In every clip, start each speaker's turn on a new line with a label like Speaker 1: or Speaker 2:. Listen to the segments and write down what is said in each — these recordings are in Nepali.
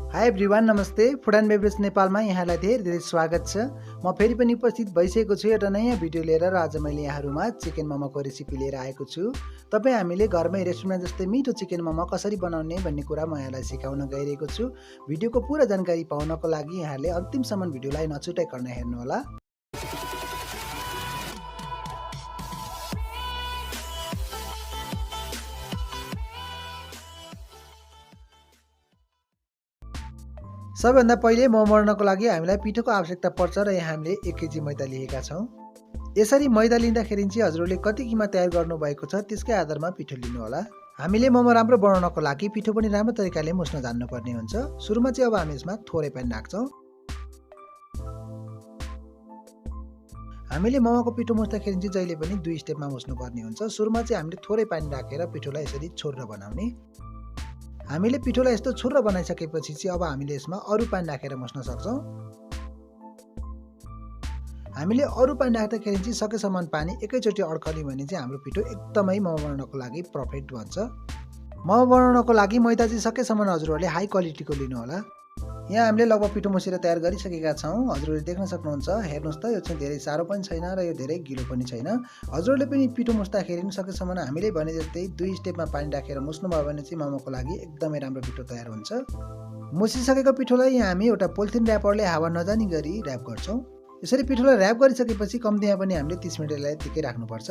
Speaker 1: हाई एभ्रिवान, नमस्ते। फुड एन्ड बेभरेज नेपालमा यहाँलाई धेरै धेरै स्वागत छ। म फेरि पनि उपस्थित भइसकेको छु एउटा नयाँ भिडियो लिएर र आज मैले यहाँहरूमा चिकन मोमोको रेसिपी लिएर आएको छु। तपाईँ हामीले घरमै रेस्टुरेन्टमा जस्तै मिठो चिकन मोमो कसरी बनाउने भन्ने कुरा म यहाँलाई सिकाउन गइरहेको छु। भिडियोको पुरा जानकारी पाउनको लागि यहाँले अन्तिमसम्म भिडियोलाई नछुटाइकन हेर्नुहोला। सबैभन्दा पहिले मोमो बनाउनको लागि हामीलाई पिठोको आवश्यकता पर्छ र यहाँ हामीले 1 केजी मैदा लिएका छौँ। यसरी मैदा लिँदाखेरि चाहिँ हजुरहरूले कति किमा तयार गर्नुभएको छ त्यसकै आधारमा पिठो लिनुहोला। हामीले मोमो राम्रो बनाउनको लागि पिठो पनि राम्रो तरिकाले मुस्न जान्नुपर्ने हुन्छ। सुरुमा चाहिँ अब हामी यसमा थोरै पानी राख्छौँ। हामीले मोमोको पिठो मुस्दाखेरि चाहिँ जहिले पनि 2 स्टेपमा मुस्नुपर्ने हुन्छ। सुरुमा चाहिँ हामीले थोरै पानी राखेर पिठोलाई यसरी छोर्र बनाउने। हामीले पिठोलाई यस्तो छोर्र बनाइसकेपछि चाहिँ अब हामीले यसमा अरू पानी राखेर मुस्न सक्छौँ। हामीले अरू पानी राख्दाखेरि चाहिँ सकेसम्म पानी एकैचोटि अड्कल्यो भने चाहिँ हाम्रो पिठो एकदमै मोमो बनाउनको लागि पर्फेक्ट बन्छ। मोमो बनाउनको लागि मैदा चाहिँ सकेसम्म हजुरहरूले हाई क्वालिटीको लिनुहोला। यहाँ हामीले लगभग पिठो मुसेर तयार गरिसकेका छौँ। हजुरहरूले देख्न सक्नुहुन्छ। हेर्नुहोस् त, यो चाहिँ धेरै साह्रो पनि छैन र यो धेरै गिलो पनि छैन। हजुरहरूले पनि पिठो मुस्दाखेरि सकेसम्म हामीले भने जस्तै 2 स्टेपमा पानी राखेर मुस्नुभयो भने चाहिँ मोमोको लागि एकदमै राम्रो पिठो तयार हुन्छ। मुसिसकेको पिठोलाई यहाँ हामी एउटा पोलिथिन ऱ्यापरले हावा नजाने गरी ऱ्याप गर्छौँ। यसरी पिठोलाई ऱ्याप गरिसकेपछि कम्तीमा पनि हामीले 30 मिनटलाई यतिकै राख्नुपर्छ।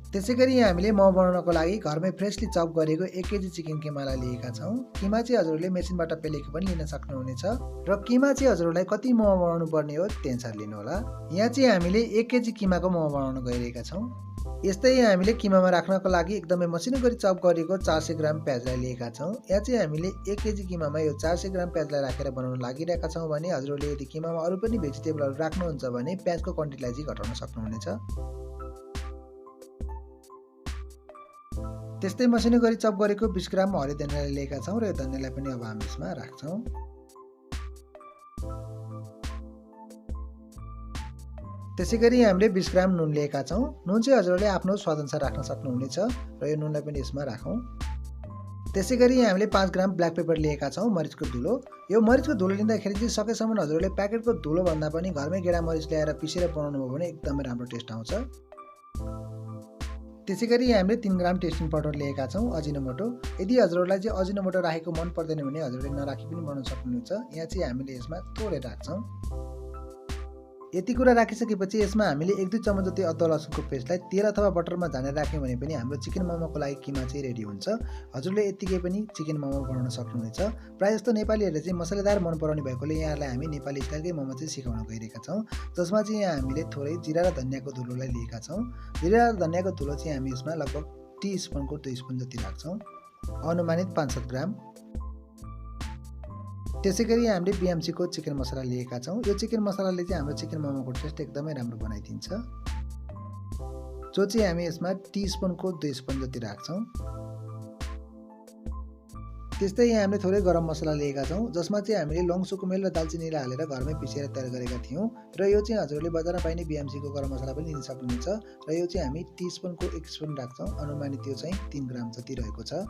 Speaker 1: त्यसैगरी यहाँ हामीले मोमो बनाउनको लागि घरमै फ्रेसली चप गरेको 1 केजी चिकन किमालाई लिएका छौँ। किमा चाहिँ हजुरहरूले मेसिनबाट पेलेको पनि लिन सक्नुहुनेछ र किमा चाहिँ हजुरहरूलाई कति मोमो बनाउनु पर्ने हो त्यही अनुसार लिनुहोला। यहाँ चाहिँ हामीले 1 केजी किमाको मोमो बनाउन गइरहेका छौँ। यस्तै हामीले किमामा राख्नको लागि एकदमै मसिनो गरी चप गरेको 400 ग्राम प्याजलाई लिएका छौँ। यहाँ चाहिँ हामीले 1 केजी किमामा यो 400 ग्राम प्याजलाई राखेर बनाउन लागिरहेका छौँ भने हजुरहरूले यदि किमामा अरू पनि भेजिटेबलहरू राख्नुहुन्छ भने प्याजको क्वान्टिटीलाई चाहिँ घटाउन सक्नुहुनेछ। त्यस्तै मसिनो गरी चप गरेको 20 ग्राम हरियो धनियालाई लिएका छौँ र यो धनियालाई पनि अब हामी यसमा राख्छौँ। त्यसैगरी हामीले 20 ग्राम नुन लिएका छौँ। नुन चाहिँ हजुरहरूले आफ्नो स्वादअनुसार राख्न सक्नुहुनेछ र यो नुनलाई पनि यसमा राखौँ। त्यसैगरी हामीले 5 ग्राम ब्ल्याक पेपर लिएका छौँ, मरिचको धुलो। यो मरिचको धुलो लिँदाखेरि चाहिँ सकेसम्म हजुरहरूले प्याकेटको धुलो भन्दा पनि घरमै गेडा मरिच ल्याएर पिसेर बनाउनु भयो भने एकदमै राम्रो टेस्ट आउँछ। त्यसैगरी हामीले 3 ग्राम टेस्टिङ पाउडर लिएका छौँ, अजिनोमोटो। यदि हजुरहरूलाई चाहिँ अजिनोमोटो राखेको मन पर्दैन भने हजुरहरूले नराखी पनि बनाउन सक्नुहुन्छ। यहाँ चाहिँ हामीले यसमा थोरै राख्छौँ। यति कुरा राखिसकेपछि यसमा हामीले 1-2 चम्मच जति अदुवा लसुनको पेस्टलाई तेल अथवा बटरमा झानेर राख्यौँ भने पनि हाम्रो चिकन मोमोको लागि किमा चाहिँ रेडी हुन्छ। हजुरले यतिकै पनि चिकन मोमो बनाउन सक्नुहुनेछ। प्रायः जस्तो नेपालीहरूले चाहिँ मसलादार मन पराउने भएकोले यहाँलाई हामी नेपाली स्टाइलकै मोमो चाहिँ सिकाउन गइरहेका छौँ, जसमा चाहिँ यहाँ हामीले थोरै जिरा र धनियाको धुलोलाई लिएका छौँ। जिरा र धनियाको धुलो चाहिँ हामी यसमा लगभग टी स्पुनको 2 स्पुन जति राख्छौँ, अनुमानित 5-7 ग्राम। त्यसैगरी हामीले बिएमसीको चिकन मसला लिएका छौँ। यो चिकन मसलाले चाहिँ हाम्रो चिकन मोमोको टेस्ट एकदमै राम्रो बनाइदिन्छ, जो चाहिँ हामी यसमा टी स्पुनको 2 स्पुन जति राख्छौँ। त्यस्तै यहाँ हामीले थोरै गरम मसला लिएका छौँ, जसमा चाहिँ हामीले लौङ, सुकुमेल र दालचिनीलाई हालेर घरमै पिसेर तयार गरेका थियौँ र यो चाहिँ हजुरहरूले बजारमा पाइने बिएमसीको गरम मसला पनि लिन सक्नुहुन्छ र यो चाहिँ हामी टी स्पुनको 1 स्पुन राख्छौँ, अनुमानित यो चाहिँ 3 ग्राम जति रहेको छ।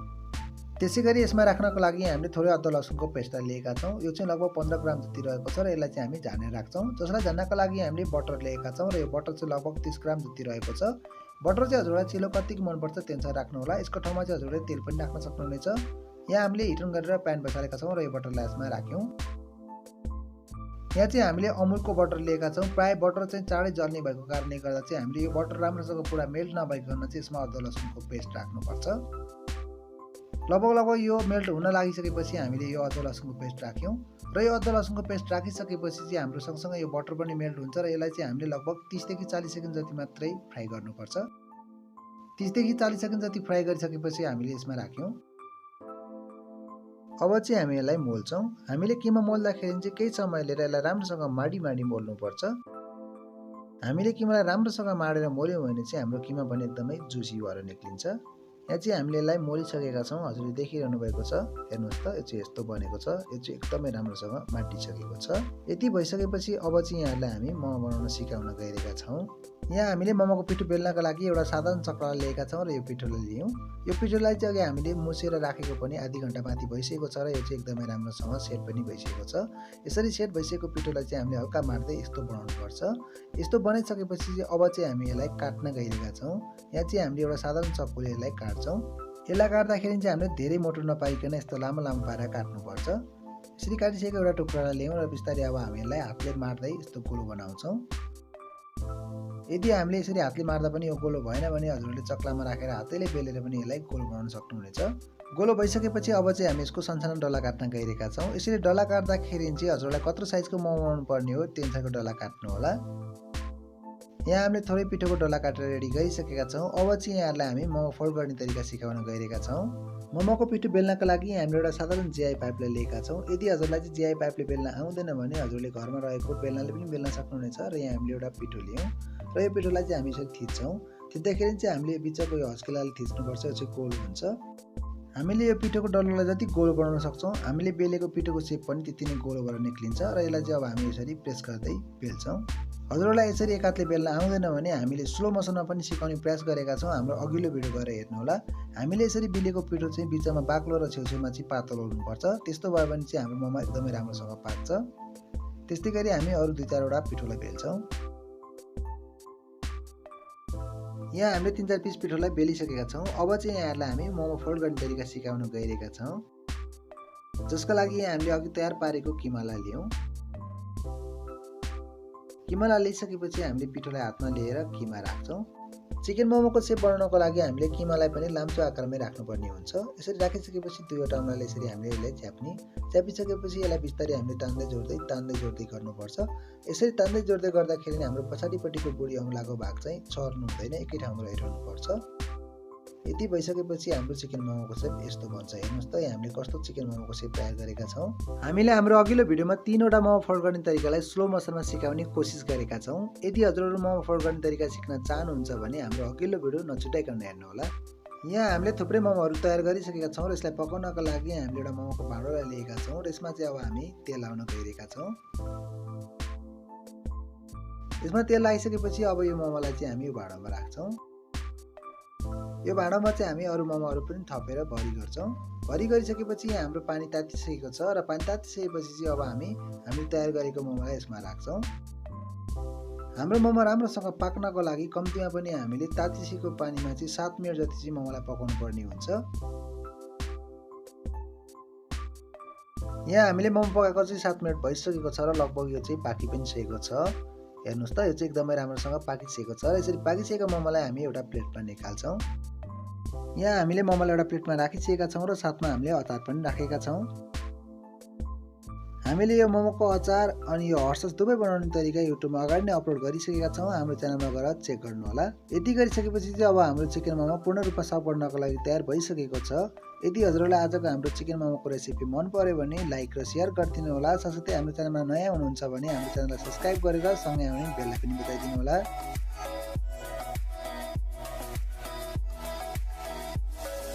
Speaker 1: त्यसैगरी यसमा राख्नको लागि हामीले थोरै अदुवा लसुनको पेस्टलाई लिएका छौँ। यो चाहिँ लगभग 15 ग्राम जति रहेको छ र यसलाई चाहिँ हामी झानेर राख्छौँ। जसलाई झान्नको लागि हामीले बटर लिएका छौँ र यो बटर चाहिँ लगभग 30 ग्राम जति रहेको छ। बटर चाहिँ हजुरलाई चिलो कतिको मनपर्छ त्यही राख्नुहोला। यसको ठाउँमा चाहिँ हजुरले तेल पनि राख्न सक्नुहुनेछ। यहाँ हामीले हिट अन गरेर प्यान बसालेका छौँ र यो बटरलाई यसमा राख्यौँ। यहाँ चाहिँ हामीले अमुलको बटर लिएका छौँ। प्राय बटर चाहिँ चाँडै जल्ने भएको कारणले गर्दा चाहिँ हामीले यो बटर राम्रोसँग पुरा मेल्ट नभइकन चाहिँ यसमा अदुवा लसुनको पेस्ट राख्नुपर्छ। लगभग यो मेल्ट हुन लागिसकेपछि हामीले यो अदुवा लसुनको पेस्ट राख्यौँ र यो अदुवा लसुनको पेस्ट राखिसकेपछि चाहिँ हाम्रो सँगसँगै यो बटर पनि मेल्ट हुन्छ र यसलाई चाहिँ हामीले लगभग 30 देखि 40 सेकेन्ड जति मात्रै फ्राई गर्नुपर्छ। 30 देखि 40 सेकेन्ड जति फ्राई गरिसकेपछि हामीले यसमा राख्यौँ। अब चाहिँ हामी यसलाई मोल्छौँ। हामीले किमा मोल्दाखेरि चाहिँ केही समय लिएर यसलाई राम्रोसँग माडी मोल्नुपर्छ। हामीले किमालाई राम्रोसँग माडेर मोल्यौँ भने चाहिँ हाम्रो किमा पनि एकदमै जुसी भएर निक्लिन्छ। यहाँ चाहिँ हामीले यसलाई मोलिसकेका छौँ। हजुरले देखिरहनु भएको छ, हेर्नुहोस् त, यो चाहिँ यस्तो बनेको छ। यो चाहिँ एकदमै राम्रोसँग माटिसकेको छ। यति भइसकेपछि अब चाहिँ यहाँलाई हामी मोमो बनाउन सिकाउन गइरहेका छौँ। यहाँ हामीले मोमोको पिठो बेल्नका लागि एउटा साधारण चक्रा लिएका छौँ र यो पिठोलाई लियौँ। यो पिठोलाई चाहिँ अघि हामीले मुसेर राखेको पनि आधी घन्टा माथि भइसकेको छ र यो चाहिँ एकदमै राम्रोसँग सेट पनि भइसकेको छ। यसरी सेट भइसकेको पिठोलाई चाहिँ हामीले हल्का मार्दै यस्तो बनाउनुपर्छ। यस्तो बनाइसकेपछि चाहिँ अब चाहिँ हामी यसलाई काट्न गइरहेका छौँ। यहाँ चाहिँ हामीले एउटा साधारण चक्कुले यसलाई काट्छौँ। यसलाई काट्दाखेरि चाहिँ हामीले धेरै मोटो नपारिकन यस्तो लामो लामो पारेर काट्नुपर्छ। यसरी काटिसकेको एउटा टुक्रालाई ल्याउँ र बिस्तारै अब हामी यसलाई हातले मार्दै यस्तो गोलो बनाउँछौँ। यदि हामीले यसरी हातले मार्दा पनि यो गोलो भएन भने हजुरहरूले चक्लामा राखेर हातैले बेलेर पनि यसलाई गोलो बनाउन सक्नुहुनेछ। गोलो भइसकेपछि अब चाहिँ हामी यसको सानो डल्ला काट्न गइरहेका छौँ। यसरी डल्ला काट्दाखेरि चाहिँ हजुरलाई कत्रो साइजको मोमो बनाउनु पर्ने हो त्यो अनुसारको डल्ला काट्नु होला। यहाँ हामीले थोरै पिठोको डल्ला काटेर रेडी गरिसकेका छौँ। अब चाहिँ यहाँहरूलाई हामी मोमो फोल्ड गर्ने तरिका सिकाउन गइरहेका छौँ। मोमोको पिठो बेल्नका लागि हामीले एउटा साधारण जिआई पाइपलाई लिएका छौँ। यदि हजुरलाई चाहिँ जिआई पाइपले बेल्न आउँदैन भने हजुरले घरमा रहेको बेल्नाले पनि बेल्न सक्नुहुनेछ। र यहाँ हामीले एउटा पिठो लियौँ र यो पिठोलाई चाहिँ हामी यसरी थिच्छौँ। थिच्दाखेरि चाहिँ हामीले बिचको यो हस्किलाले थिच्नुपर्छ, यो चाहिँ गोल हुन्छ। हामीले यो पिठोको डल्लोलाई जति गोलो बनाउन सक्छौँ, हामीले बेलेको पिठोको सेप पनि त्यति नै गोलो भएर निक्लिन्छ र यसलाई चाहिँ अब हामी यसरी प्रेस गर्दै बेल्छौँ। हजुरलाई यसरी एक हातले बेल्न आउँदैन भने हामीले स्लो मोसनमा पनि सिकाउने प्रयास गरेका छौँ। हाम्रो अघिल्लो भिडियो गएर हेर्नुहोला। हामीले यसरी बेलेको पिठो चाहिँ बिचमा बाक्लो र छेउछेउमा चाहिँ पातलो हुनुपर्छ। त्यस्तो भयो भने चाहिँ हाम्रो मोमो एकदमै राम्रोसँग पाक्छ। त्यस्तै गरी हामी अरू 2-4वटा पिठोलाई बेल्छौँ। यहाँ हामीले 3-4 पिस पिठोलाई बेलिसकेका छौँ। अब चाहिँ यहाँहरूलाई हामी मोमो फोल्ड गर्ने तरिका सिकाउन गइरहेका छौँ। जसका लागि यहाँ हामीले अघि तयार पारेको किमालाई लियौँ। किमालाई लिइसकेपछि हामीले पिठोलाई हातमा लिएर किमा राख्छौँ। चिकन मोमोको सेप बनाउनको लागि हामीले किमालाई पनि लाम्चो आकारमै राख्नुपर्ने हुन्छ। यसरी राखिसकेपछि 2वटा औँलाले यसरी हामीले यसलाई च्यापिसकेपछि यसलाई बिस्तारै हामीले तान्दै जोड्दै गर्नुपर्छ। यसरी तान्दै जोड्दै गर्दाखेरि हाम्रो पछाडिपट्टिको बुढी औँलाको भाग चाहिँ छर्नु हुँदैन, एकै ठाउँमा रहिरहनुपर्छ। यति भइसकेपछि हाम्रो चिकन मोमोको सेप यस्तो बन्छ। हेर्नुहोस् त हामीले कस्तो चिकन मोमोको सेप तयार गरेका छौँ। हामीले हाम्रो अघिल्लो भिडियोमा 3वटा मोमो फोल्ड गर्ने तरिकालाई स्लो मोसनमा सिकाउने कोसिस गरेका छौँ। यदि हजुरहरू मोमो फोल्ड गर्ने तरिका सिक्न चाहनुहुन्छ भने हाम्रो अघिल्लो भिडियो नछुटाइकन हेर्नुहोला। यहाँ हामीले थुप्रै मोमोहरू तयार गरिसकेका छौँ र यसलाई पकाउनको लागि हामीले एउटा मोमोको भाँडोलाई लिएका छौँ र यसमा चाहिँ अब हामी तेल लाउन गइरहेका छौँ। यसमा तेल लागिसकेपछि अब यो मोमोलाई चाहिँ हामी यो भाँडोमा राख्छौँ। यो भाँडामा चाहिँ हामी अरू मोमोहरू पनि थपेर भरि गर्छौँ। भरि गरिसकेपछि यहाँ हाम्रो पानी तातिसकेको छ र पानी तातिसकेपछि चाहिँ अब हामीले तयार गरेको मोमोलाई यसमा राख्छौँ। हाम्रो मोमो राम्रोसँग पाक्नको लागि कम्तीमा पनि हामीले तातिसकेको पानीमा चाहिँ 7 मिनट जति चाहिँ मोमोलाई पकाउनु पर्ने हुन्छ। यहाँ हामीले मोमो पकाएको चाहिँ 7 मिनट भइसकेको छ र लगभग यो चाहिँ पाकि पनि सकेको छ। हेर्नुहोस् त, यो चाहिँ एकदमै राम्रोसँग पाकिसकेको छ र यसरी पाकिसकेको मोमोलाई हामी एउटा प्लेटमा निकाल्छौँ। यहाँ हामीले मोमोलाई एउटा प्लेटमा राखिसकेका छौँ र साथमा हामीले अचार पनि राखेका छौँ। हामीले यो मोमोको अचार अनि यो हट सस दुवै बनाउने तरिका युट्युबमा अगाडि नै अपलोड गरिसकेका छौँ। हाम्रो च्यानलमा गएर चेक गर्नुहोला। यति गरिसकेपछि चाहिँ अब हाम्रो चिकन मोमो पूर्ण रूपमा सर्भ गर्नको लागि तयार भइसकेको छ। यदि हजुरहरूलाई आजको हाम्रो चिकन मोमोको रेसिपी मन पर्यो भने लाइक र सेयर गरिदिनु होला। साथसाथै हाम्रो च्यानलमा नयाँ हुनुहुन्छ भने हाम्रो च्यानललाई सब्सक्राइब गरेर सँगै आउने बेललाई पनि बजाइदिनु होला।